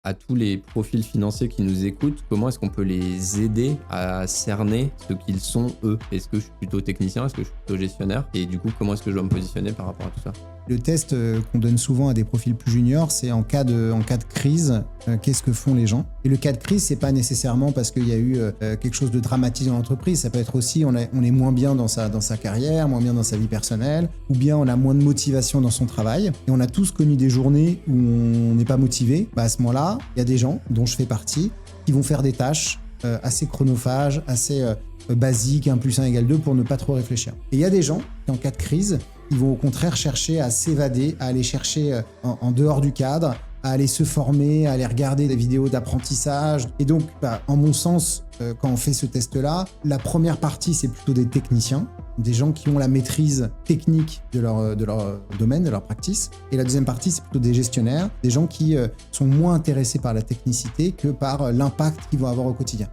à tous les profils financiers qui nous écoutent, comment est-ce qu'on peut les aider à cerner ce qu'ils sont eux? Est-ce que je suis plutôt technicien? Est-ce que je suis plutôt gestionnaire? Et du coup, comment est-ce que je dois me positionner par rapport à tout ça? Le test qu'on donne souvent à des profils plus juniors, c'est en cas de crise, qu'est-ce que font les gens? Et le cas de crise, c'est pas nécessairement parce qu'il y a eu quelque chose de dramatique dans l'entreprise. Ça peut être aussi on est moins bien dans sa carrière, moins bien dans sa vie personnelle, ou bien on a moins de motivation dans son travail. Et on a tous connu des journées où on n'est pas motivé. À ce moment-là, il y a des gens, dont je fais partie, qui vont faire des tâches assez chronophages, assez basiques, 1 + 1 = 2, pour ne pas trop réfléchir. Et il y a des gens qui, en cas de crise, ils vont au contraire chercher à s'évader, à aller chercher en dehors du cadre, à aller se former, à aller regarder des vidéos d'apprentissage. Et donc, en mon sens, quand on fait ce test-là, la première partie, c'est plutôt des techniciens, des gens qui ont la maîtrise technique de leur domaine, de leur practice. Et la deuxième partie, c'est plutôt des gestionnaires, des gens qui sont moins intéressés par la technicité que par l'impact qu'ils vont avoir au quotidien.